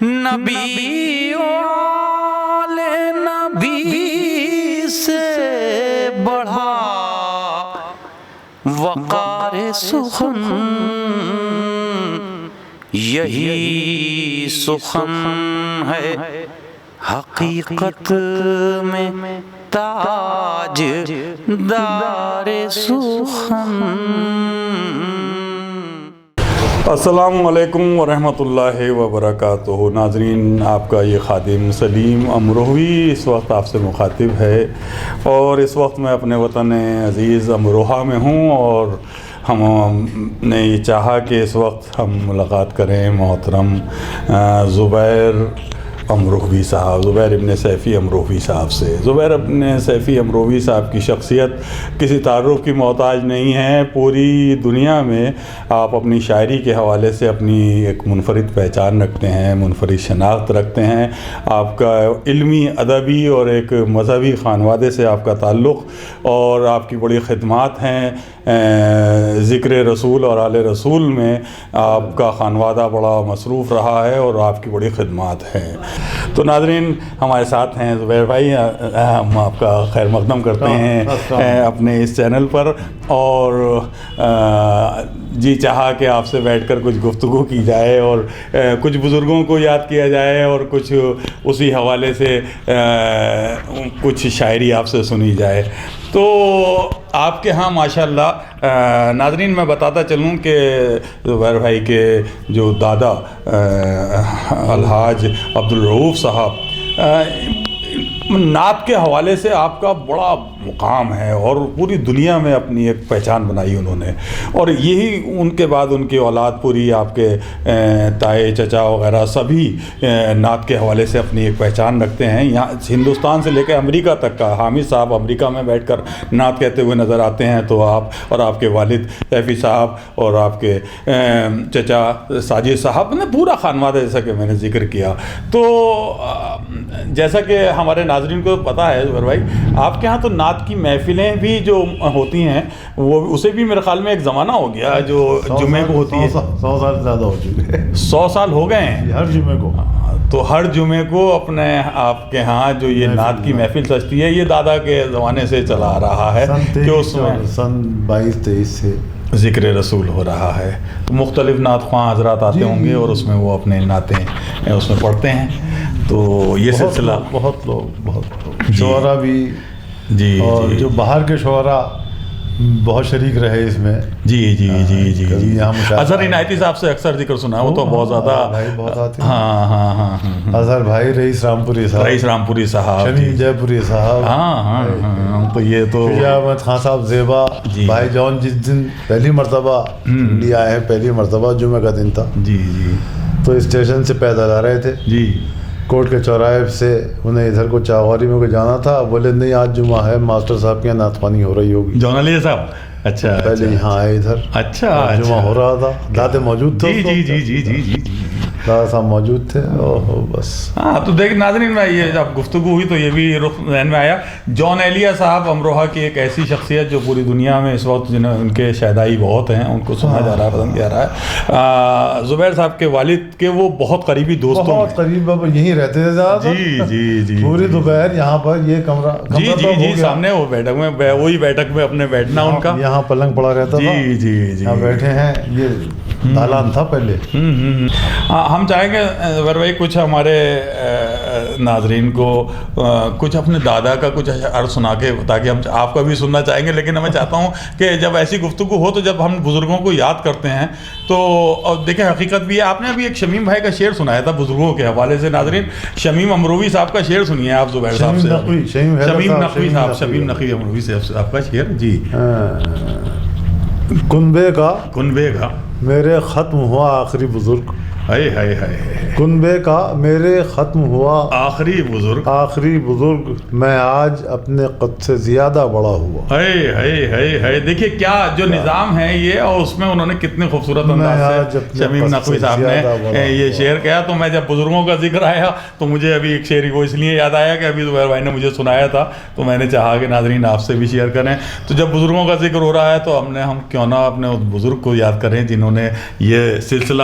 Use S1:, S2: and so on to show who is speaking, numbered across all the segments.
S1: نبی والے نبی سے بڑھا وقار سخن، یہی سخن ہے حقیقت میں تاج دار سخن۔
S2: السلام علیکم ورحمۃ اللہ وبرکاتہ۔ ناظرین، آپ کا یہ خادم سلیم امروہوی اس وقت آپ سے مخاطب ہے، اور اس وقت میں اپنے وطن عزیز امروہہ میں ہوں، اور ہم نے یہ چاہا کہ اس وقت ہم ملاقات کریں محترم زبیر امروہوی صاحب، زبیر ابن سیفی امروہوی صاحب سے۔ زبیر ابن سیفی امروہوی صاحب کی شخصیت کسی تعارف کی محتاج نہیں ہے۔ پوری دنیا میں آپ اپنی شاعری کے حوالے سے اپنی ایک منفرد پہچان رکھتے ہیں، منفرد شناخت رکھتے ہیں۔ آپ کا علمی، ادبی اور ایک مذہبی خانوادے سے آپ کا تعلق، اور آپ کی بڑی خدمات ہیں۔ ذکر رسول اور آل رسول میں آپ کا خانوادہ بڑا مصروف رہا ہے، اور آپ کی بڑی خدمات ہیں۔ تو ناظرین، ہمارے ساتھ ہیں زبیر بھائی، ہم آپ کا خیر مقدم کرتے ہیں اپنے اس چینل پر، اور جی چاہا کہ آپ سے بیٹھ کر کچھ گفتگو کی جائے، اور کچھ بزرگوں کو یاد کیا جائے، اور کچھ اسی حوالے سے کچھ شاعری آپ سے سنی جائے۔ تو آپ کے ہاں ماشاءاللہ، ناظرین میں بتاتا چلوں کہ زبیر بھائی کے جو دادا الحاج عبدالرؤوف صاحب، نعت کے حوالے سے آپ کا بڑا مقام ہے، اور پوری دنیا میں اپنی ایک پہچان بنائی انہوں نے، اور یہی ان کے بعد ان کی اولاد پوری، آپ کے تائے چچا وغیرہ سبھی نعت کے حوالے سے اپنی ایک پہچان رکھتے ہیں۔ یہاں ہندوستان سے لے کے امریکہ تک کا، حامد صاحب امریکہ میں بیٹھ کر نعت کہتے ہوئے نظر آتے ہیں، تو آپ اور آپ کے والد سیفی صاحب اور آپ کے چچا ساجد صاحب نے پورا خانوادہ، جیسا کہ میں نے ذکر کیا۔ تو جیسا کہ ہمارے ناظرین کو پتہ ہے زبیر بھائی، آپ کے ہاں تو نعت کی محفلیں بھی جو ہوتی ہیں، وہ اسے بھی میرے خیال میں ایک زمانہ ہو گیا جو جمعے کو ہوتی ہے۔
S3: 100 سال زیادہ ہو چکے ہیں،
S2: 100 سال ہو گئے ہیں
S3: ہر جمعے کو۔
S2: تو ہر جمعے کو اپنے آپ کے ہاں جو یہ نعت کی محفل سجتی ہے، یہ دادا کے زمانے سے چلا آ رہا ہے، کہ اس میں
S3: سن 22-23 سے
S2: ذکر رسول ہو رہا ہے۔ مختلف نعت خواں حضرات آتے ہوں گے، اور اس میں وہ اپنے نعتیں اس میں پڑھتے ہیں۔ تو یہ سلسلہ
S3: بہت لوگ شعراء بھی،
S2: جی،
S3: اور جو باہر کے شعراء بہت شریک رہے اس میں۔
S2: جی جی جی جی جی اظہر عنایتی صاحب سے اکثر ذکر سنا ہے، وہ تو بہت زیادہ
S3: بھائی بہت آتے ہیں۔
S2: ہاں ہاں ہاں،
S3: اظہر بھائی، رئیس رامپوری صاحب،
S2: رئیس رامپوری صاحب،
S3: شمیم جے پوری صاحب،
S2: ہاں ہاں ہاں، تو یہ تو
S3: شجاع احمد خان صاحب زیبا بھائی جان، جس دن پہلی مرتبہ دلی آئے ہیں، پہلی مرتبہ جمعہ کا دن تھا،
S2: جی جی،
S3: تو اسٹیشن سے پیدل آ رہے تھے،
S2: جی
S3: کوٹ کے چوراہے سے انہیں ادھر کو چاغوری میں کو جانا تھا، بولے نہیں آج جمعہ ہے، ماسٹر صاحب کے یہاں نعت خوانی ہو رہی ہوگی۔
S2: جون علی صاحب، اچھا،
S3: پہلے یہاں آئے ادھر،
S2: اچھا،
S3: جمعہ ہو رہا تھا، دادے موجود تھے،
S2: جی جی جی جی جی جی،
S3: دادا صاحب موجود تھے، بس۔
S2: ہاں، تو دیکھ ناظرین، میں یہ جب گفتگو ہوئی تو یہ بھی رخ ذہن میں آیا، جون ایلیا صاحب امروہہ کی ایک ایسی شخصیت جو پوری دنیا میں اس وقت جنہیں ان کے شہدائی بہت ہیں، ان کو سنا جا رہا ہے، پسند کیا رہا ہے۔ زبیر صاحب کے والد کے وہ بہت قریبی دوستوں میں،
S3: بہت قریب یہیں رہتے تھے زیادہ تر۔
S2: جی جی جی،
S3: پوری دوپہر یہاں پر یہ کمرہ
S2: جی جی جی، سامنے وہ بیٹھک میں، وہی بیٹھک میں اپنے بیٹھنا ان کا،
S3: یہاں پلنگ پڑا رہتا تھا،
S2: جی جی جی،
S3: یہاں بیٹھے ہیں، یہ دالان تھا پہلے۔
S2: ہم چاہیں گے زبیر بھائی کچھ ہمارے ناظرین کو کچھ اپنے دادا کا کچھ اشعار سنا کے، تاکہ ہم آپ کا بھی سننا چاہیں گے، لیکن میں چاہتا ہوں کہ جب ایسی گفتگو ہو تو جب ہم بزرگوں کو یاد کرتے ہیں تو دیکھیں حقیقت بھی ہے۔ آپ نے ابھی ایک شمیم بھائی کا شعر سنایا تھا بزرگوں کے حوالے سے، ناظرین شمیم امروہوی صاحب کا شعر سنیے آپ زبیر صاحب سے، شمیم نقوی صاحب، شمیم نقوی امروہی صاحب آپ کا شعر۔ جی،
S3: کنبے کا میرے ختم ہوا آخری بزرگ،
S2: ہائے ہائے ہائے،
S3: کنبے کا میرے ختم ہوا
S2: آخری
S3: بزرگ، میں آج اپنے قد سے زیادہ بڑا ہوا۔
S2: ہائے ہائے ہائے ہائے، دیکھیے کیا جو نظام ہے یہ، اور اس میں انہوں نے کتنے خوبصورت انداز سے شمیم نقوی صاحب نے یہ شعر کہا۔ تو میں جب بزرگوں کا ذکر آیا تو مجھے ابھی ایک شعر وہ اس لیے یاد آیا کہ ابھی زبیر بھائی نے مجھے سنایا تھا، تو میں نے چاہا کہ ناظرین آپ سے بھی شیئر کریں۔ تو جب بزرگوں کا ذکر ہو رہا ہے تو ہم کیوں نہ اپنے اس بزرگ کو یاد کریں جنہوں نے یہ سلسلہ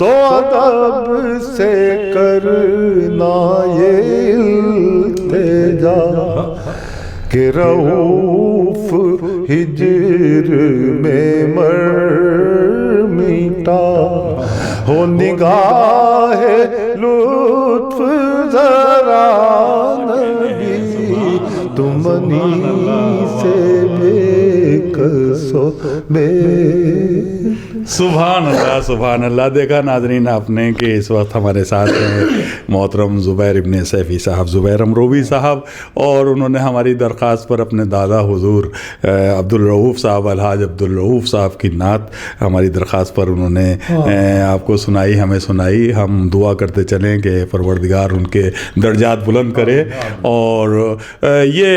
S3: تو ادب سے کرنا یہ التجا کہ رؤوف ہجر میں مر مٹا ہو نگاہ لطف ذرا نبی تمنی سے بے کسو بے.
S2: سبحان اللہ سبحان اللہ. دیکھا ناظرین آپ نے کہ اس وقت ہمارے ساتھ ہیں محترم زبیر ابن سیفی صاحب، زبیر امروی صاحب، اور انہوں نے ہماری درخواست پر اپنے دادا حضور عبدالرؤوف صاحب، الحاج عبدالرؤوف صاحب کی نعت ہماری درخواست پر انہوں نے آپ کو سنائی، ہمیں سنائی. ہم دعا کرتے چلیں کہ پروردگار ان کے درجات بلند کرے. اور یہ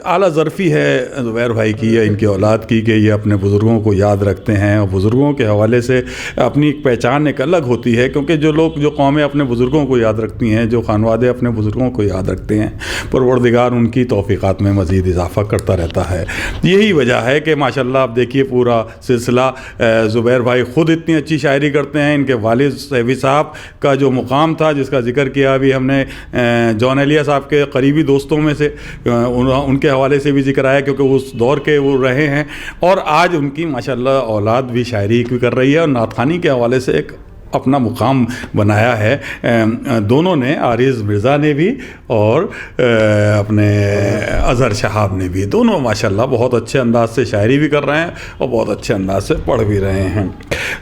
S2: اعلیٰ ظرفی ہے زبیر بھائی کی یا ان کی اولاد کی کہ یہ اپنے بزرگوں کو یاد رکھتے ہیں، اور بزرگوں کے حوالے سے اپنی ایک پہچان ایک الگ ہوتی ہے. کیونکہ جو قومیں اپنے بزرگوں کو یاد رکھتی ہیں، جو خانوادے اپنے بزرگوں کو یاد رکھتے ہیں، پروردگار ان کی توفیقات میں مزید اضافہ کرتا رہتا ہے. یہی وجہ ہے کہ ماشاءاللہ آپ دیکھیے پورا سلسلہ زبیر بھائی خود اتنی اچھی شاعری کرتے ہیں. ان کے والد سیفی صاحب کا جو مقام تھا جس کا ذکر کیا ابھی ہم نے جون ایلیا صاحب کے قریبی دوستوں میں سے، ان کے حوالے سے بھی ذکر آیا کیونکہ اس دور کے وہ رہے ہیں. اور آج ان کی ماشاءاللہ اولاد بھی شاعری بھی کر رہی ہے اور نعت خوانی کے حوالے سے ایک اپنا مقام بنایا ہے. دونوں نے، عارض مرزا نے بھی اور اپنے اظہر شہاب نے بھی، دونوں ماشاءاللہ بہت اچھے انداز سے شاعری بھی کر رہے ہیں اور بہت اچھے انداز سے پڑھ بھی رہے ہیں.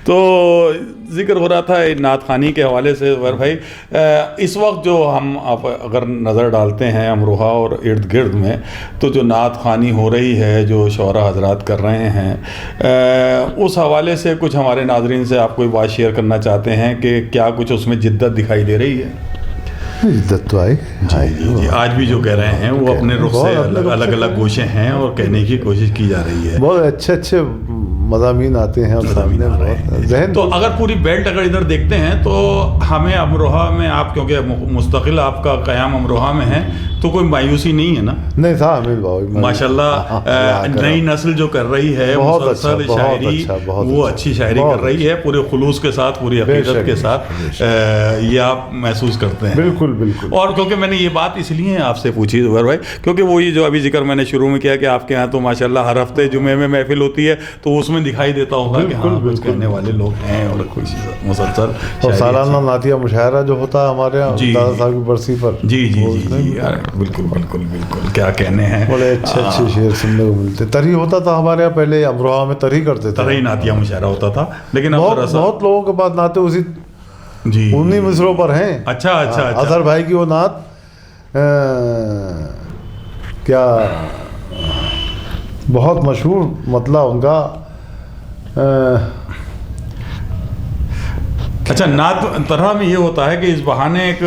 S2: تو ذکر ہو رہا تھا نعت خوانی کے حوالے سے زبیر بھائی. اس وقت جو ہم آپ اگر نظر ڈالتے ہیں امروہہ اور ارد گرد میں، تو جو نعت خوانی ہو رہی ہے، جو شعراء حضرات کر رہے ہیں، اس حوالے سے کچھ ہمارے ناظرین سے آپ کوئی بات شیئر کرنا چاہتے ہیں کہ کیا کچھ اس میں جدت دکھائی دے رہی ہے؟
S3: جدت تو آئی.
S2: جی آج بھی جو کہہ رہے ہیں وہ اپنے رخ سے الگ الگ گوشے ہیں اور کہنے کی کوشش کی جا رہی ہے.
S3: بہت اچھے اچھے مضامین آتے ہیں سامنے. ذہن
S2: تو اگر پوری بیلٹ اگر ادھر دیکھتے ہیں تو ہمیں امروہہ میں، آپ کیونکہ مستقل آپ کا قیام امروہہ میں ہے، تو کوئی مایوسی نہیں ہے نا؟
S3: نہیں تھا حمید بھائی
S2: ماشاءاللہ. نئی نسل جو کر رہی ہے مسلسل شاعری، وہ اچھی شاعری کر رہی ہے پورے خلوص کے ساتھ، پوری عقیدت کے ساتھ. یہ آپ محسوس کرتے ہیں؟
S3: بالکل بالکل.
S2: اور کیونکہ میں نے یہ بات اس لیے آپ سے پوچھی زبیر بھائی، کیونکہ وہی جو ابھی ذکر میں نے شروع میں کیا کہ آپ کے یہاں تو ماشاءاللہ ہر ہفتے جمعے میں محفل ہوتی ہے، تو اس میں دکھائی دیتا ہوگا کہ ہاں کچھ کہنے والے لوگ ہیں اور کچھ مسلسل.
S3: اور سالانہ نعتیہ مشاعرہ جو ہوتا ہے ہمارے یہاں دادا صاحب کی برسی پر.
S2: جی جی جی بالکل بالکل بالکل. کیا کہنے ہیں،
S3: بڑے اچھے اچھے شعر سننے کو ملتے. ترھی ہوتا تھا ہمارے یہاں پہلے، امروہہ میں ترھی کرتے تھے،
S2: ترھی نعتیہ مشاعرہ ہوتا تھا. لیکن
S3: بہت لوگوں کے پاس نعتیں اسی
S2: جی
S3: انہی مصروں پر ہیں.
S2: اچھا اچھا.
S3: اظہر بھائی کی وہ نعت کیا بہت مشہور مطلع ان کا.
S2: اچھا، نعت طرح میں یہ ہوتا ہے کہ اس بہانے ایک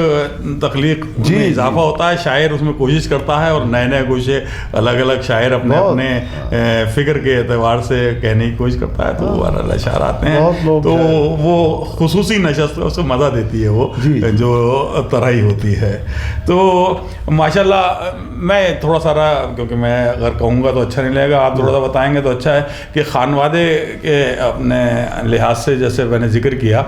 S2: تخلیق میں اضافہ ہوتا ہے، شاعر اس میں کوشش کرتا ہے اور نئے نئے گوشے الگ الگ شاعر اپنے اپنے فکر کے اعتبار سے کہنے کی کوشش کرتا ہے، تو وہ اشعار آتے ہیں. تو وہ خصوصی نشست اس کو مزہ دیتی ہے وہ جو طرح ہوتی ہے. تو ماشاءاللہ میں تھوڑا سارا، کیونکہ میں اگر کہوں گا تو اچھا نہیں لگے گا، آپ تھوڑا سا بتائیں گے تو اچھا ہے کہ خانوادے کے اپنے لحاظ سے، جیسے میں نے ذکر کیا،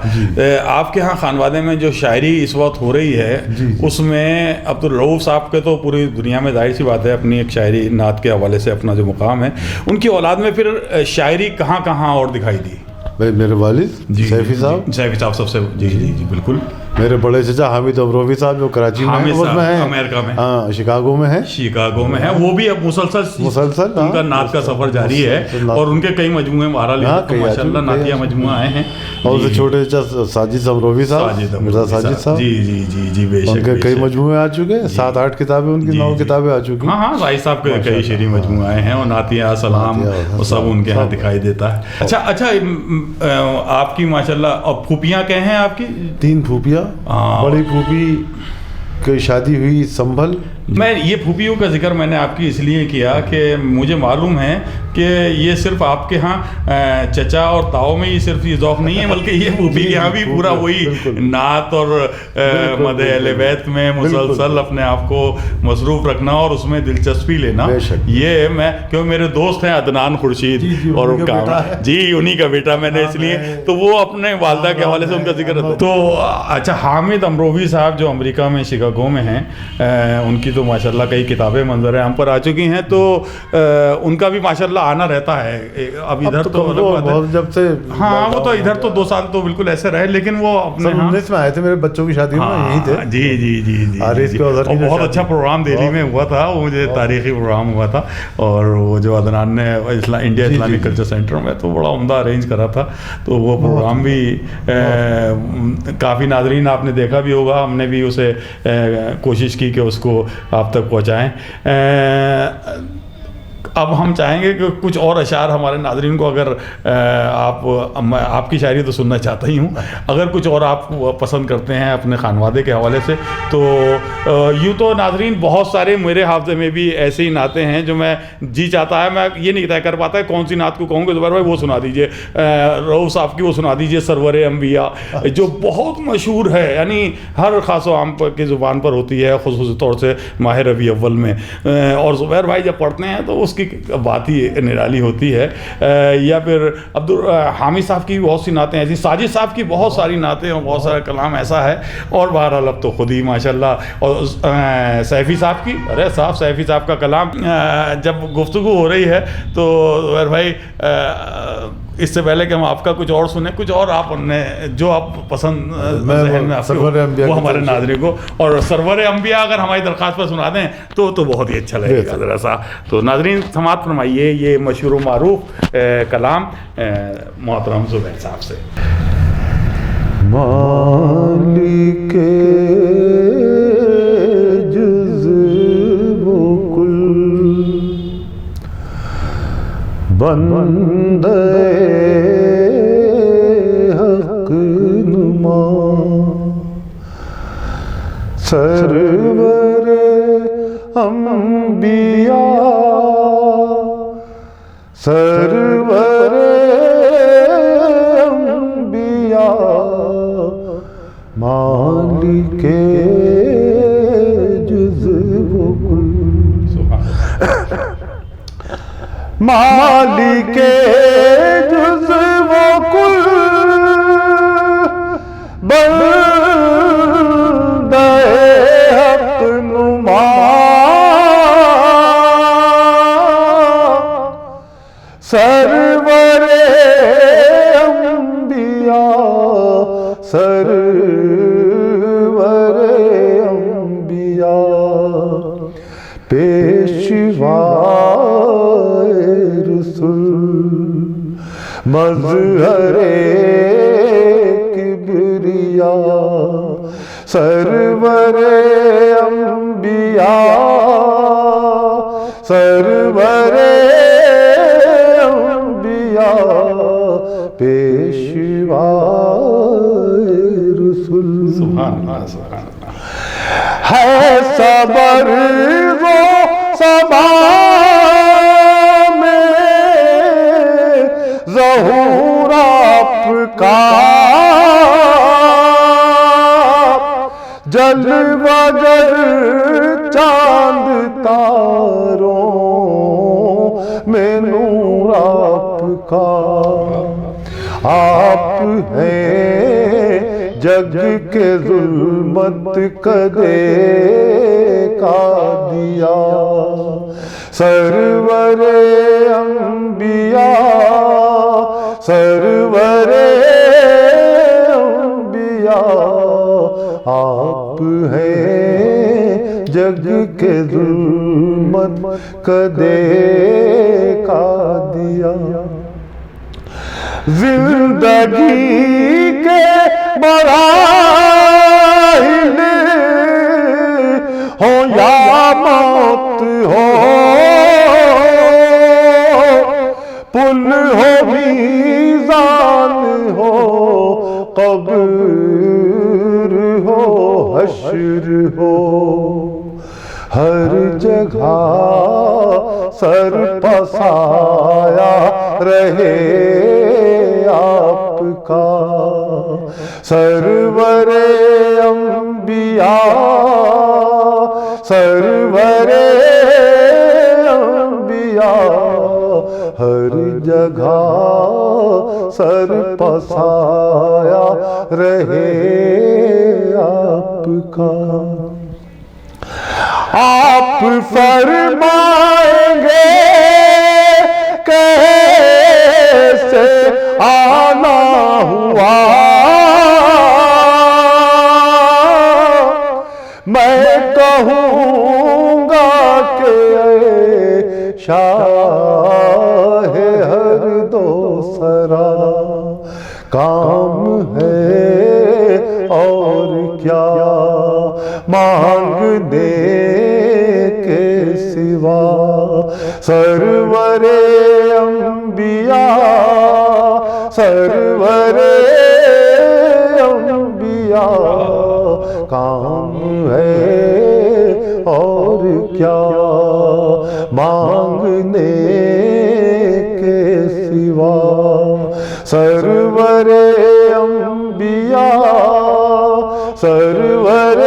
S2: آپ کے ہاں خانوادے میں جو شاعری اس وقت ہو رہی ہے اس میں عبدالرؤوف صاحب کے تو پوری دنیا میں ظاہر سی بات ہے اپنی ایک شاعری نعت کے حوالے سے اپنا جو مقام ہے، ان کی اولاد میں پھر شاعری کہاں کہاں اور دکھائی دی؟
S3: میرے والد سیفی
S2: صاحب سب سے جی جی جی بالکل.
S3: میرے بڑے چچا حامد امروی صاحب جو کراچی میں ہیں،
S2: امریکہ میں،
S3: ہاں شکاگو میں ہیں،
S2: شکاگو میں ہیں. وہ بھی اب مسلسل ان کا نعت کا سفر جاری ہے اور ان کے کئی مجموعے بہرحال ماشاءاللہ نعتیہ مجموعہ آئے ہیں. اور
S3: اسے چھوٹے چچا ساجد امروی صاحب، مرزا ساجد صاحب،
S2: جی جی جی جی بے شک،
S3: ان کے کئی مجموعے آ چکے ہیں، 7-8 کتابیں ان کی 9 کتابیں آ چکی ہیں.
S2: ہاں ہاں زاہد صاحب کے کئی شعری مجموعے آئے ہیں اور نعتیہ سلام وہ سب ان کے یہاں دکھائی دیتا ہے. اچھا اچھا، آپ کی ماشاءاللہ اور پھوپھیاں کہے ہیں آپ کی؟
S3: 3 پھوپھیاں. بڑی پھوپھی کی شادی ہوئی سنبھل.
S2: میں یہ پھوپھیوں کا ذکر میں نے آپ کی اس لیے کیا کہ مجھے معلوم ہے کہ یہ صرف آپ کے ہاں چچا اور تاؤ میں ہی صرف یہ ذوق نہیں ہے، بلکہ یہ پھوپھی کے یہاں بھی پورا وہی نعت اور مدح اہل بیت میں مسلسل اپنے آپ کو مصروف رکھنا اور اس میں دلچسپی لینا. یہ میں کیوں میرے دوست ہیں عدنان خورشید اور جی انہی کا بیٹا میں نے اس لیے تو وہ اپنے والدہ کے حوالے سے ان کا ذکر ہے. تو اچھا حامد امروہوی صاحب جو امریکہ میں شکاگو میں ہیں، ان کی تو ماشاءاللہ کئی کتابیں منظر عام پر آ چکی ہیں، تو ان کا بھی ماشاءاللہ آنا رہتا ہے. اب ادھر تو
S3: جب سے
S2: ہاں وہ تو ادھر تو 2 سال تو بالکل ایسے رہے، لیکن وہ اپنے
S3: 19 میں آئے تھے میرے بچوں کی شادی میں، یہیں تھے.
S2: جی جی جی جی بہت اچھا پروگرام دہلی میں ہوا تھا، وہ مجھے تاریخی پروگرام ہوا تھا، اور وہ جو عدنان نے انڈیا اسلامک کلچر سینٹر میں تو بڑا عمدہ ارینج کرا تھا. تو وہ پروگرام بھی کافی ناظرین آپ نے دیکھا بھی ہوگا، ہم نے بھی اسے کوشش کی کہ اس کو آپ تک پہنچائیں. اب ہم چاہیں گے کہ کچھ اور اشعار ہمارے ناظرین کو، اگر آپ کی شاعری تو سننا چاہتا ہی ہوں، اگر کچھ اور آپ پسند کرتے ہیں اپنے خانوادے کے حوالے سے، تو یوں تو ناظرین بہت سارے میرے حافظے میں بھی ایسے ہی نعتیں ہیں جو میں جی چاہتا ہے، میں یہ نہیں طے کر پاتا ہے کون سی نعت کو کہوں گے. زبیر بھائی وہ سنا دیجئے، رؤوف صاحب کی وہ سنا دیجئے سرور انبیاء، جو بہت مشہور ہے، یعنی ہر خاص و عام کی زبان پر ہوتی ہے، خصوصی طور سے ماہ ربیع اول میں. اور زبیر بھائی جب پڑھتے ہیں تو اس کی بات ہی نرالی ہوتی ہے. یا پھر حامد صاحب کی بہت سی نعتیں ایسی، ساجد صاحب کی بہت ساری نعتیں اور بہت سارا کلام ایسا ہے. اور بہرحال اب تو خود ہی ماشاءاللہ، اور سیفی صاحب کی، ارے صاحب سیفی صاحب کا کلام جب گفتگو ہو رہی ہے تو زبیر بھائی اس سے پہلے کہ ہم آپ کا کچھ اور سنیں، کچھ اور آپ نے جو آپ پسند ذہن میں آپ کو وہ ہمارے ناظرین کو، اور سرور انبیاء اگر ہماری درخواست پر سنا دیں تو بہت ہی اچھا لگے گا ذرا سا. تو ناظرین سماعت فرمائیے یہ مشہور و معروف کلام محترم زبیر صاحب سے.
S3: مالک جزو و کل بندے حق نما سرور انبیاء سرور انبیاء مالک جزو و کل مالک جزو و کل بندہ حق نما سرور انبیاء سرور انبیاء پیشوا مظہر کبریا سرور انبیاء سرور انبیاء پیشوا رسول.
S2: سبحان اللہ سبحان اللہ.
S3: ہے صبر و صبا ظہور آپ کا جلوہ گر چاند تاروں میں نور آپ کا. آپ ہیں جگ کے ظلمت کدے کا دیا سرور انبیاء سرور انبیاء. آپ ہیں جگ کے ظلمت کدے کا دیا. زندگی کے مراحل ہو یا موت ہو پل ہو میزان ہو قبر ہو حشر ہو ہر جگہ سر پسایا رہے آپ کا سرور انبیاء سرور انبیاء ہر جگہ سر پسایا رہے آپ کا آپ فرمائیں گے کیسے آنا ہوا میں کہوں گا کہ اے شاہ ہر دو سرا کام ہے اور کیا مانگنے کے سوا سرور انبیاء سرور انبیاء کام ہے اور کیا مانگنے کے سوا سرور انبیاء سرور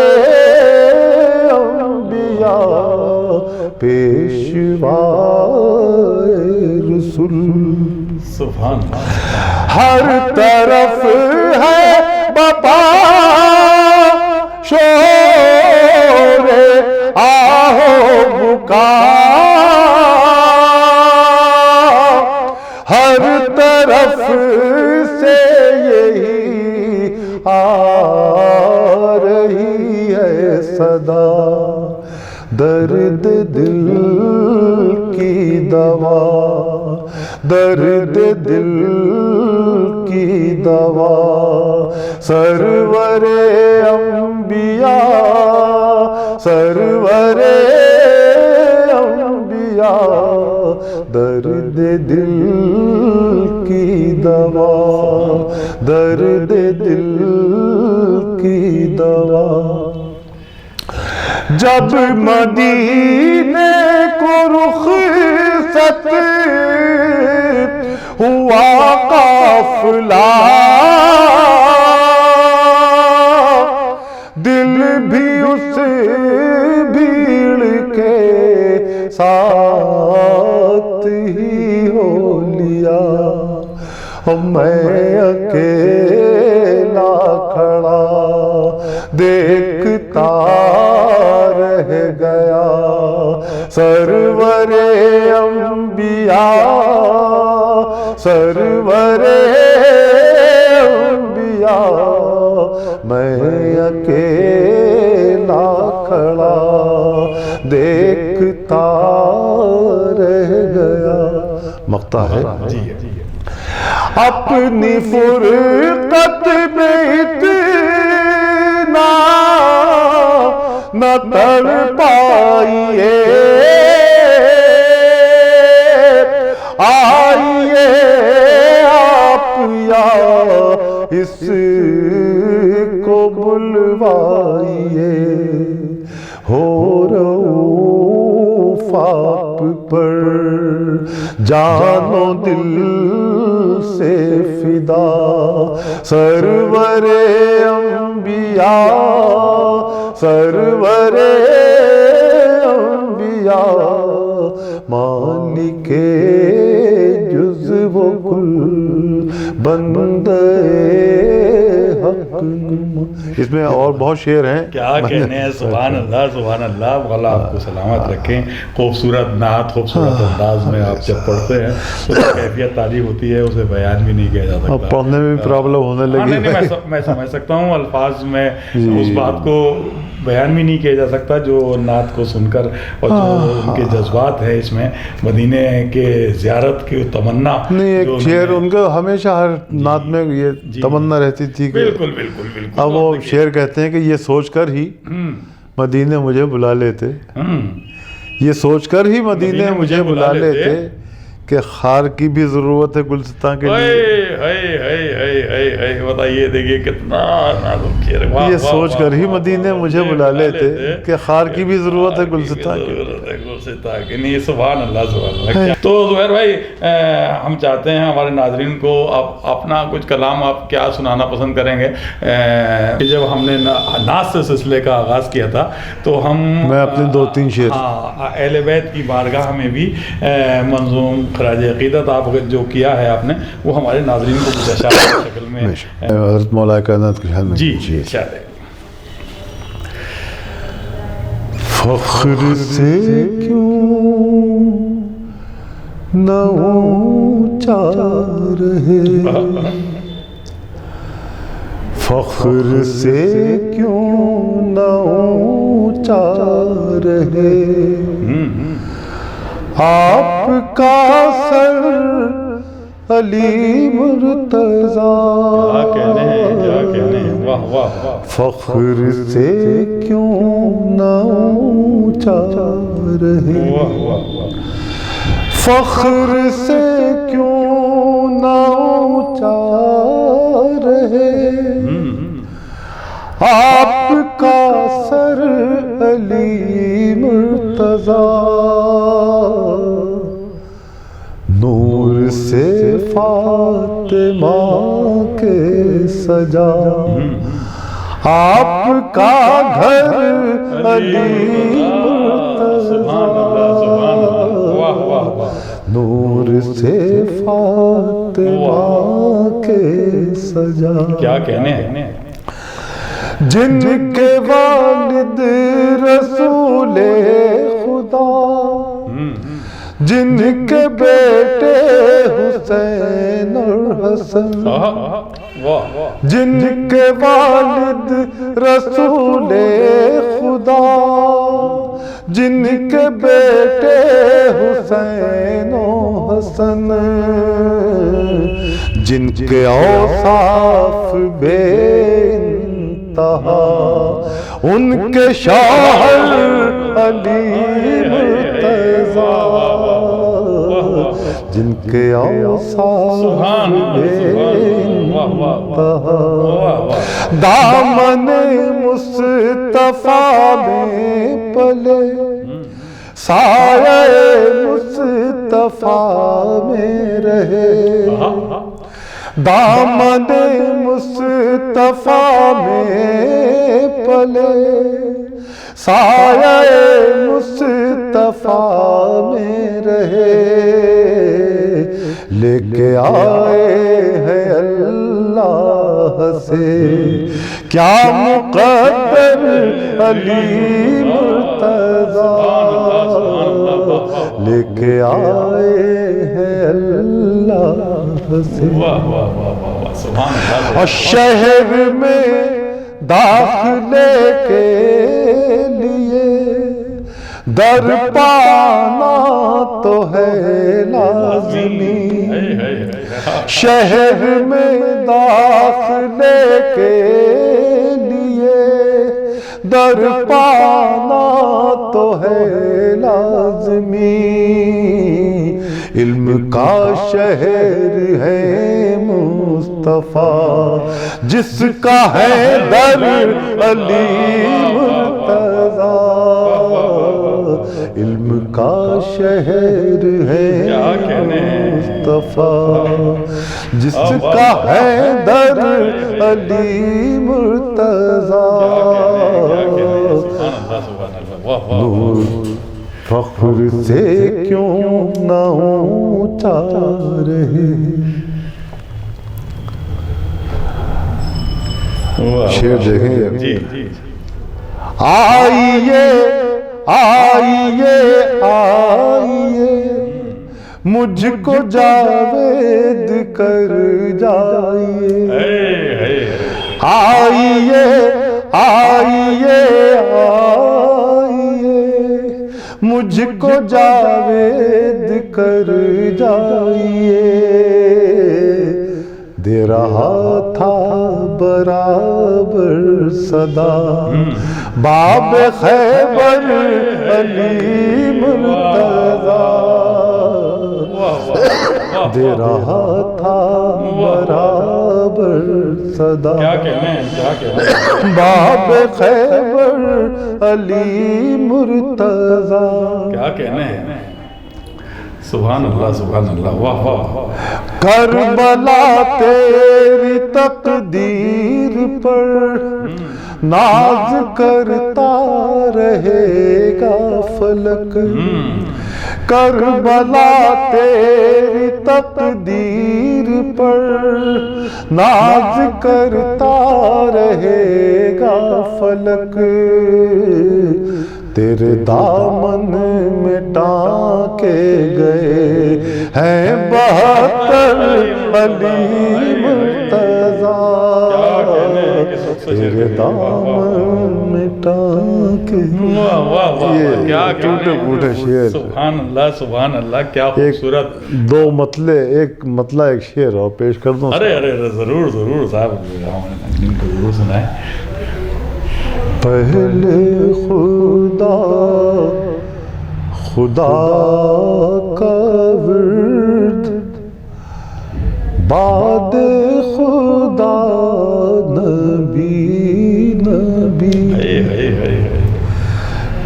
S3: انبیاء پیشوائے رسول
S2: سبحان اللہ
S3: ہر طرف ہے بپا شور آہو بکا ہر طرف سے یہی آ رہی ہے صدا درد دل کی دوا درد دل کی دوا سرور انبیاء سرور انبیاء درد دل کی دوا درد دل کی دوا جب مدینے کو رخصت ہوا قافلہ دل بھی اس بھیڑ کے ساتھ ہی ہو لیا میں اکیلا کھڑا دیکھتا رہ گیا سرور انبیاء سرور انبیاء میں اکیلا کھڑا دیکھتا رہ گیا مقطع ہے اپنی فرقت میں اتنا نہ تڑ پائیے آئیے آپ یا اس کو بلوائیے ہو رؤوف آپ پر جان و دل سے فدا سرور انبیاء سرور انبیاء مالک جزو و کل بندے حق اس میں اور بہت شعر ہیں
S2: کیا کہنے ہیں سبحان اللہ اللہ آپ کو سلامت رکھیں خوبصورت نعت خوبصورت انداز میں آپ جب پڑھتے ہیں تو کیفیت تعریف ہوتی ہے اسے بیان بھی نہیں کیا جا سکتا
S3: پڑھنے میں بھی پرابلم ہونے لگی
S2: میں سمجھ سکتا ہوں الفاظ میں اس بات کو بیان بھی نہیں کیا جا سکتا جو نعت کو سن کر اور جو ان کے جذبات ہیں اس میں مدینے کے زیارت کی تمنا
S3: نہیں ایک شعر ان کا ہمیشہ ہر نعت میں یہ تمنا رہتی تھی کہ
S2: بالکل
S3: اب وہ شعر کہتے ہیں کہ یہ سوچ کر ہی مدینے مجھے بلا لیتے یہ سوچ کر ہی مدینے مجھے بلا لیتے کہ خار کی بھی ضرورت ہے گلستان کے لیے.
S2: بتائیے دیکھیے کتنا
S3: یہ سوچ کر ہی مدینے مجھے بلا لیتے کہ خار کی بھی ضرورت ہے گلستان کے لیے.
S2: نہیں سبحان اللہ سبحان اللہ. تو زبیر بھائی ہم چاہتے ہیں ہمارے ناظرین کو اپنا کچھ کلام آپ کیا سنانا پسند کریں گے. جب ہم نے نعت سے سلسلے کا آغاز کیا تھا تو
S3: میں اپنے 2-3 شعر
S2: اہل بیت کی بارگاہ میں بھی منظوم خراج عقیدت آپ جو کیا ہے آپ نے وہ ہمارے ناظرین کو کچھ اشعار کی شکل میں
S3: حضرت مولا کائنات کی خدمت.
S2: جی ارشاد ہے.
S3: فخر سے کیوں نہ اونچا رہے, فخر سے کیوں نہ اونچا رہے, آپ کا سر علی مرتضیٰ, فخر سے کیوں نہ اونچا رہے, فخر سے کیوں نہ اونچا رہے, آپ کا سر علی مرتضیٰ, نور سے فاطمہ کے سجا, آپ کا گھر علی مرتضیٰ, نور سے فاطمہ کے سجا.
S2: کیا کہنے ہیں.
S3: جن کے والد رسول خدا, جن کے بیٹے حسین اور حسن, جن کے والد رسول خدا, جن کے بیٹے حسین و حسن, جن کے اوصاف بے انتہا, ان کے شوہر علی مرتضیٰ, جن کے اوصاف بے انتہا, دامن مصطفیٰ میں پلے, سایہ مصطفیٰ میں رہے, دامن مصطفیٰ میں پلے, سایہ مصطفیٰ میں رہے, لے کے آئے ہیں اللہ سے کیا مقدر علی مرتضیٰ, لے کے آئے ہیں اللہ سے. اور شہر میں داخلے کے لیے در پانا تو ہے لازمی, شہر میں داخلے کے لیے در پانا تو ہے لازمی, علم کا شہر ہے مصطفیٰ جس کا ہے در علی مرتضیٰ, علم کا شہر ہے مصطفیٰ جس کا ہے در علی مرتضیٰ, نور فخر سے کیوں نہ اونچا رہے. شعر دیکھیں آئیے آئیے آئیے مجھ کو جاوید کر جائیے, آئیے آئیے آئیے مجھ کو جاوید کر جائیے, دے رہا تھا برابر صدا باب خیبر علی مرتضیٰ, دے رہا تھا برابر صدا.
S2: کیا کہنا ہے، کیا کہنا ہے.
S3: باب خیبر علی مرتضی.
S2: کیا کہنا ہے. سبحان اللہ سبحان اللہ. واہ واہ.
S3: کربلا تیری تقدیر پر ناز کرتا رہے گا فلک. کربلا تیری تقدیر پر ناز کرتا رہے گا فلک. تیرے دامن میں ٹانکے گئے ہیں 72 علی مرتضی. تیرے دامن میں ٹانکے. یہ ٹوٹے پھوٹے شعر.
S2: سبحان اللہ سبحان اللہ. کیا خوبصورت.
S3: دو مطلع، ایک مطلع ایک شعر اور پیش کر دوں.
S2: ارے ارے ضرور ضرور صاحب، ان کو ضرور سنائیں.
S3: پہلے خدا کا ورد، بعد خدا نبی.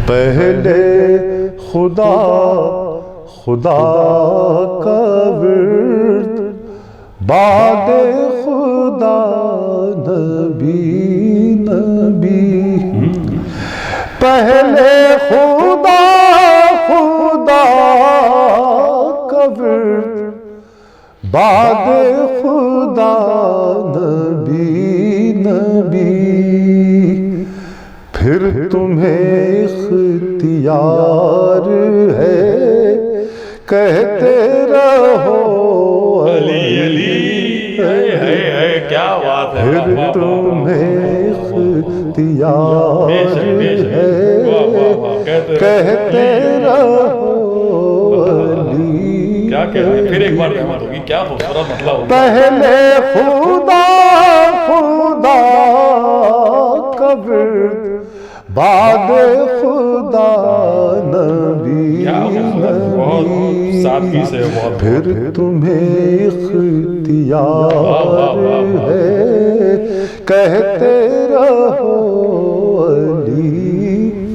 S3: پہلے خدا کا ورد، بعد خدا نبی. پہلے خدا کا ورد، بعد خدا نبی. پھر تمہیں اختیار ہے کہتے رہو
S2: علی علی. کیا بات ہے.
S3: پھر تمہیں اختیار ہے کہتے رہو علی.
S2: کیا کہہ رہے ہیں. پھر ایک بار رحمت ہوگی. کیا خوبصورت مطلب ہوگا.
S3: پہلے خدا کا ورد، بعد خدا نبی.
S2: بہت سادگی سے.
S3: پھر تمہیں اختیار ہے کہتے رہو علی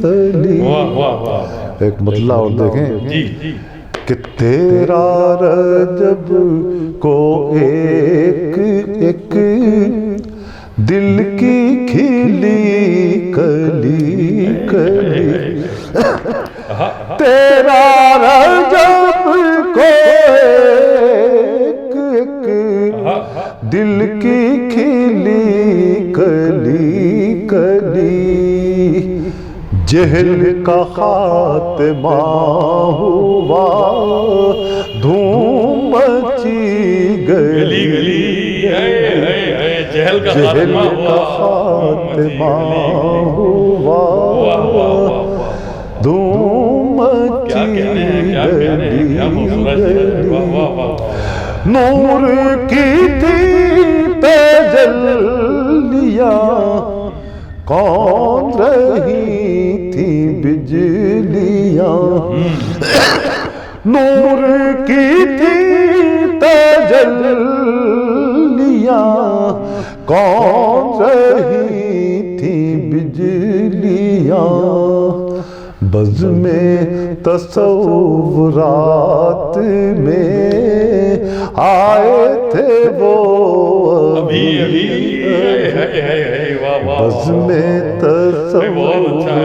S3: علی. ایک مطلع اور دیکھیں کہ تیرا رجب کو ایک ایک دل کی کھلی کلی کلی. تیرا رجب کو ایک ایک دل کی کھلی کلی کلی. جہل کا خاتمہ ہوا، دھوم مچی گلی. جہل کا خاتمہ ہوا، دھوم مچی گلی. نور کی تھی تجلیاں، کون رہی تھی بجلیاں. نور کی تھی تجلیاں، کون رہی تھی بجلیاں. بزم تصورات میں آئے تھے وہ بزم تصورات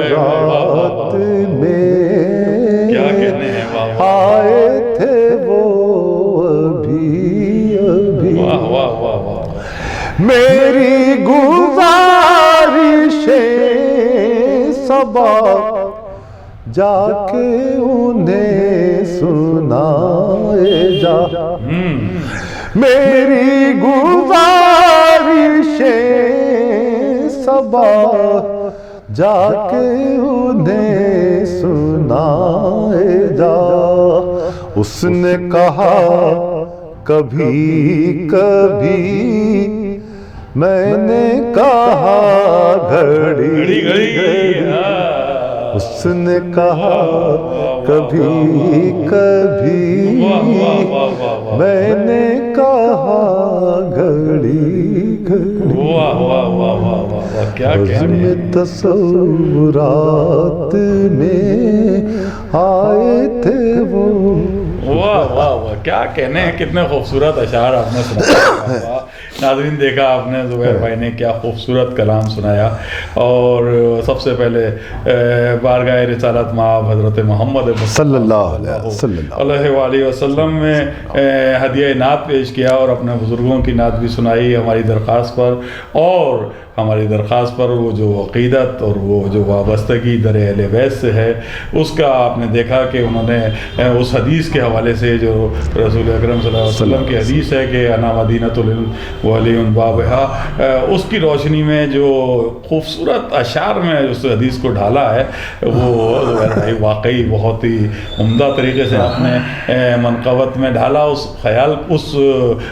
S3: میں آئے تھے وہ ابھی ابھی. میری گزارشیں صبا جا کے انہیں سنائے جا. میری گزارشیں صبا جا کے انہیں سنائے جا. اس نے کہا کبھی کبھی، میں نے کہا گھڑی گھڑی. اس نفس نے کہا کبھی کبھی، میں نے کہا گھڑی گھڑی، عزم تصورات میں آئے تھے وہ۔
S2: واہ واہ واہ، کیا کہنے ہیں، کتنے خوبصورت اشعار آپ نے سنایا۔ ناظرین دیکھا آپ نے زبیر بھائی نے کیا خوبصورت کلام سنایا، اور سب سے پہلے بارگاہ رسالت مآب حضرت محمد
S3: صلی اللہ علیہ
S2: وآلہ وسلم میں ہدیہ نعت پیش کیا، اور اپنے بزرگوں کی نعت بھی سنائی ہماری درخواست پر، اور ہماری درخواست پر وہ جو عقیدت اور وہ جو وابستگی در اہل بیت سے ہے، اس کا آپ نے دیکھا کہ انہوں نے اس حدیث کے حوالے سے جو رسول اکرم صلی اللہ علیہ وسلم کی حدیث ہے کہ انا مدینۃ العلم وعلی بابھا، اس کی روشنی میں جو خوبصورت اشعار میں اس حدیث کو ڈھالا ہے، وہ واقعی بہت ہی عمدہ طریقے سے آپ نے منقبت میں ڈھالا اس خیال، اس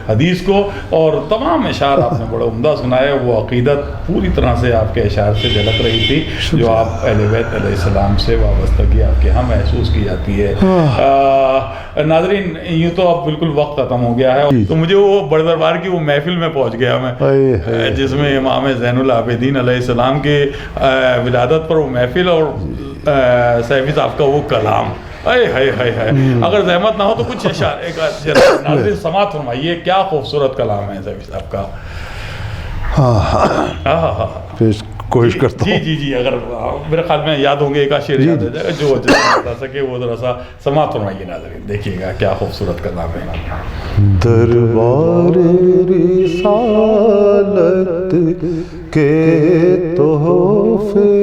S2: حدیث کو، اور تمام اشعار آپ نے بڑا عمدہ سنایا۔ وہ عقیدت پوری طرح سے آپ کے اشعار سے جھلک رہی تھی جو آپ اہل بیت علیہ السلام سے وابستگی آپ کے ہاں محسوس کی جاتی ہے۔ ناظرین یوں تو اب بالکل وقت ختم ہو گیا ہے، تو مجھے وہ بڑے دربار کی وہ محفل میں پہنچ گیا میں، جس میں امام زین العابدین علیہ السلام کے ولادت پر وہ محفل اور سیفی صاحب کا وہ کلام، اگر زحمت نہ ہو تو کچھ اشعار ناظرین سماعت فرمائیے، کیا خوبصورت کلام ہے سیفی صاحب کا۔
S3: پیش کوشش کرتا ہوں۔
S2: جی جی، اگر میرے خیال میں یاد ہوں گے ایک شعر یاد ہو جائے گا، جو بتا سکے وہ ذرا سا سماعت فرمائیے ناظرین، دیکھیے گا کیا خوبصورت کلام ہے۔
S3: دربار رسالت کے تحفے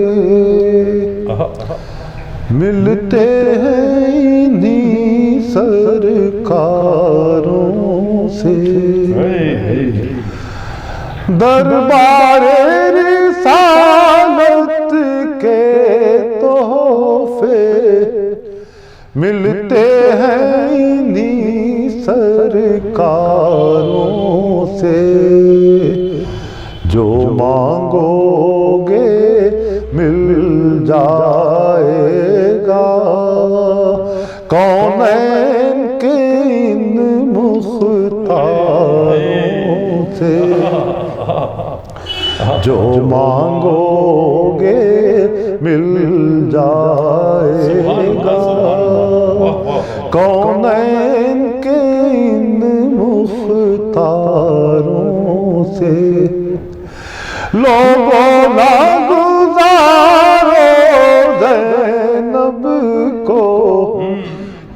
S3: ملتے ہیں انہی سرکاروں سے، دربار رسالت کے تحفے ملتے ہیں انہی سرکاروں سے، جو مانگو گے مل جائے گا، کونین کے ان مختاروں سے، جو مانگو گے مل جائے گا، کونین کے ان مختاروں سے، لوگوں نہ گزارو زینب کو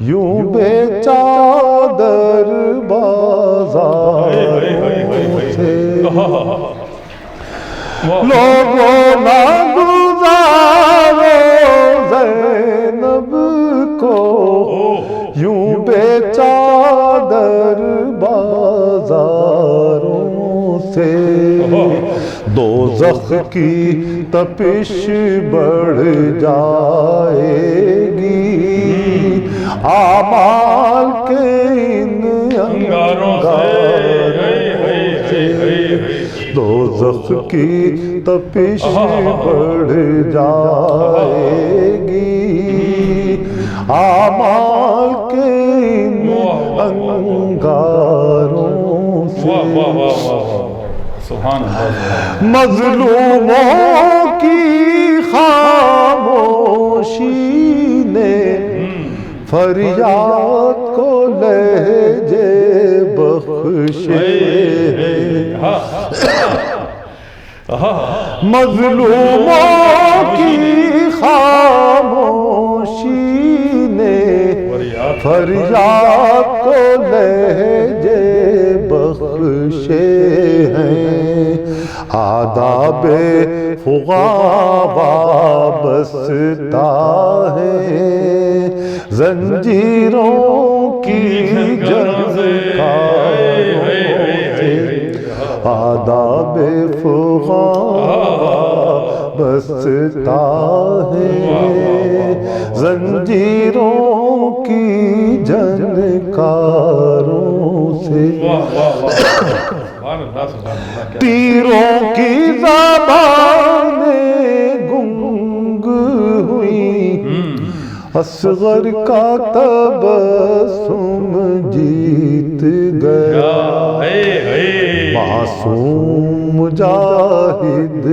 S3: یوں بے چادر بازار سے، لوگوں نہ گزارو زینب کو یوں بے چادر بازاروں سے، دوزخ کی تپش بڑھ جائے گی اعمال کے ان انگاروں سے، دوزخ کی تپش بڑھ جائے گی اعمال کے ان انگاروں سے، مظلوموں کی خاموشی نے فریاد کو لہجے بخشے، مظلوموں کی خاموشی نے فریاد کو لہجے بخشے ہیں، آداب فغا وابستہ ہے زنجیروں کی جنگاروں سے، آداب فغا وابستہ ہے زنجیروں کی جنگاروں سے، تیروں کی زبانیں گنگ ہوئی اصغر کا تبسم جیت گیا، معصوم مجاہد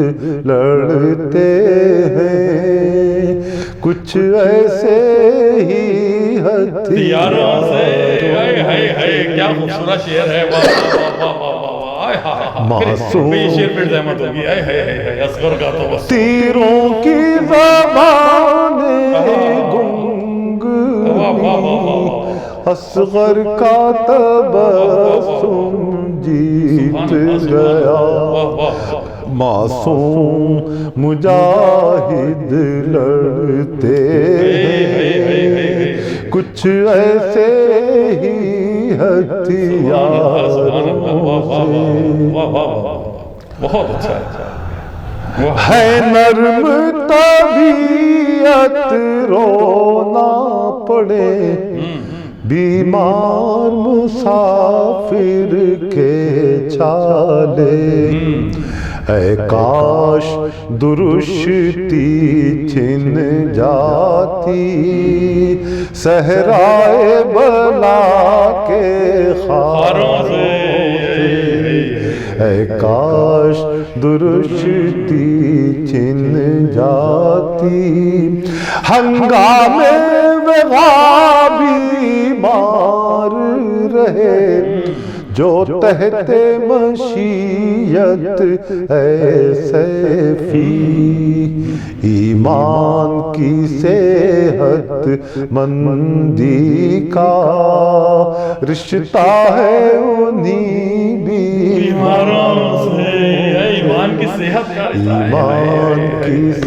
S3: لڑتے ہیں، کچھ ایسے ہی ہتھیاروں سے۔
S2: کیا خوبصورت شعر ہے، معصوم
S3: تیروں کی زبان گنگ، اصغر کا تبسم جیت گیا، معصوم مجاہد لڑتے ہیں، کچھ ایسے ہی ہتھیاروں سے۔
S2: بہت اچھا
S3: ہے نرم طبیعت رونا پڑے، بیمار مسافر کے چالے، اے کاش درشتی چھن جاتی صحرائے بلا کے خاروں سے، اے کاش درشتی چھن جاتی ہنگامے وغا بیمار رہے، جو تحت مشیت اے سیفی، ایمان کی صحت مندی کا رشتہ ہے انہی بیماروں سے، ایمان کی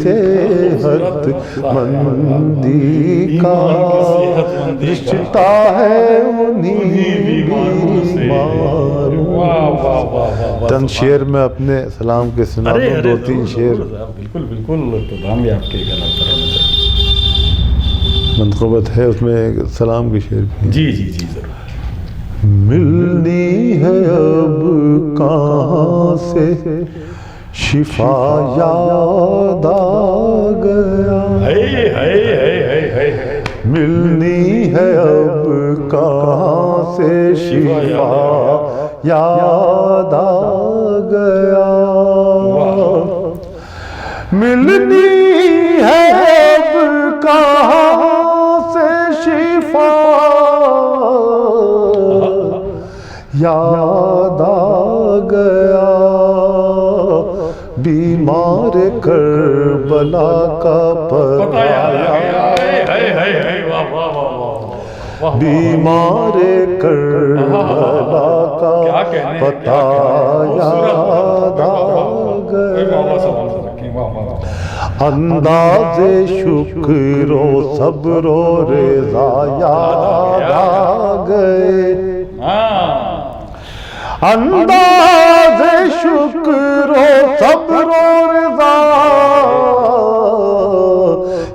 S3: صحت مندی کا رشتہ ہے انہی بیماروں۔ چند شعر میں اپنے سلام کے سنا دوں، دو تین شعر۔
S2: بالکل بالکل، اقتدام بھی آپ کے کلام پر ہونا چاہیے۔
S3: منقبت ہے اس میں سلام کے شعر بھی۔
S2: جی جی جی ضرور۔
S3: ملنی ہے اب کہاں سے شفا یاد آ گیا، ملنی ہے اب کہاں سے شفا یاد آ گیا، ملنی ہے اب کہاں سے شفا یاد آ گیا، بیمار کربلا کا پتہ بیمار کربلا کا پتہ یاد آ گیا، انداز شکر و صبر و رضا یاد آ گئے، انداز شکر و صبر و رضا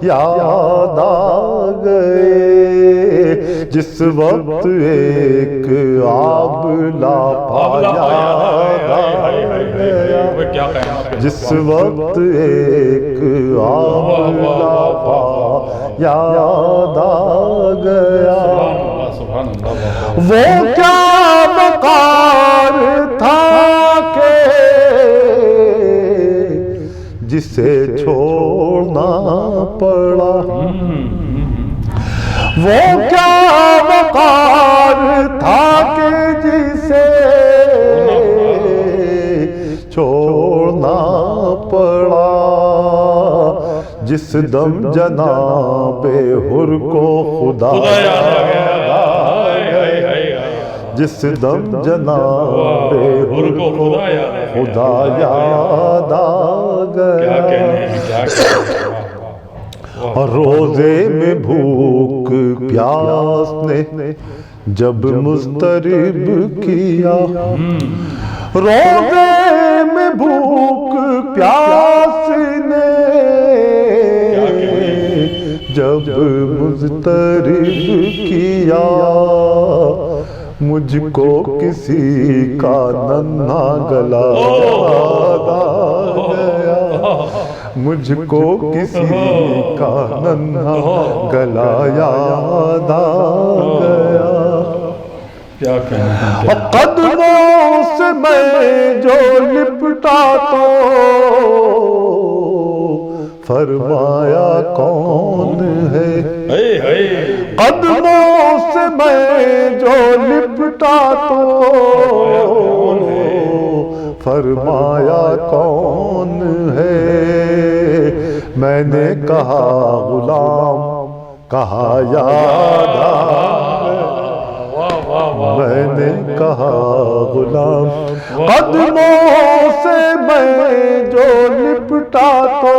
S3: یاد آ گئے، جس وقت ایک آبلا پا یاد آ گیا، جس وقت ایک آبلا پا یاد آ گیا، وہ کیا وقار تھا کہ جسے چھوڑنا پڑا، وہ کیا وقار تھا کہ جسے چھوڑنا پڑا، جس دم جناب حر کو خدا یاد آ گیا، جس دم جناب حر کو خدا یاد آ گیا، اور روزے میں بھوک پیاس نے جب مضطرب کیا، روزے میں بھوک پیاس نے جب مضطرب کیا، مجھ کو کسی کا ننھا گلا یاد آ گیا، مجھ کو کسی کا ننھا گلا یاد آ گیا،
S2: کیا کہنا ہے،
S3: قدموں سے میں جو لپٹا تو فرمایا کون ہے، قدموں سے میں جو لپٹا تو فرمایا کون ہے، میں نے کہا غلام، کہا یاد آ گیا، میں نے کہا غلام، قدموں سے میں جو لپٹا تو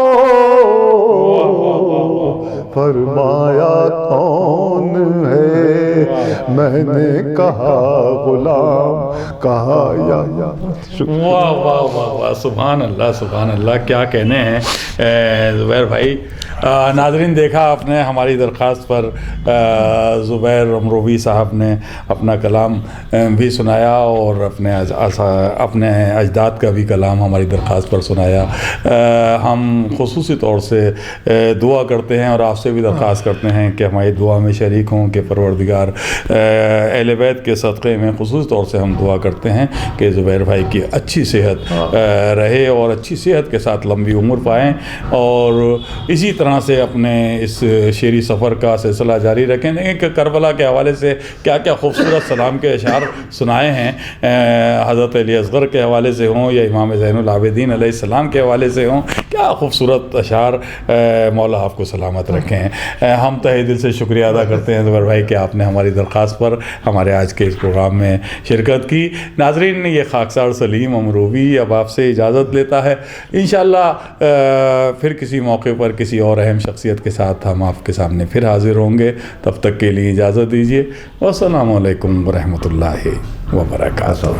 S3: فرمایا کون ہے، میں نے کہا غلام، کہا یا
S2: واہ واہ واہ واہ، سبحان اللہ سبحان اللہ، کیا کہنے ہیں زبیر بھائی۔ ناظرین دیکھا آپ نے ہماری درخواست پر زبیر امروہوی صاحب نے اپنا کلام بھی سنایا اور اپنے اجداد کا بھی کلام ہماری درخواست پر سنایا۔ ہم خصوصی طور سے دعا کرتے ہیں اور آپ سے بھی درخواست کرتے ہیں کہ ہماری دعا میں شریک ہوں کہ پروردگار اہل بیت کے صدقے میں خصوصی طور سے ہم دعا کرتے ہیں کہ زبیر بھائی کی اچھی صحت رہے اور اچھی صحت کے ساتھ لمبی عمر پائیں، اور اسی طرح سے اپنے اس شعری سفر کا سلسلہ جاری رکھیں۔ کہ کربلا کے حوالے سے کیا کیا خوبصورت سلام کے اشعار سنائے ہیں، حضرت علی اصغر کے حوالے سے ہوں یا امام زین العابدین علیہ السلام کے حوالے سے ہوں، کیا خوبصورت اشعار، مولا آپ کو سلامت رکھیں۔ ہم تہہ دل سے شکریہ ادا کرتے ہیں زبیر بھائی کہ آپ نے ہماری درخواست پر ہمارے آج کے اس پروگرام میں شرکت کی۔ ناظرین، یہ خاکسار سلیم امروہوی اب آپ سے اجازت لیتا ہے، انشاءاللہ پھر کسی موقع پر کسی اور اہم شخصیت کے ساتھ ہم آپ کے سامنے پھر حاضر ہوں گے۔ تب تک کے لیے اجازت دیجیے، والسلام علیکم ورحمۃ اللہ وبرکاتہ۔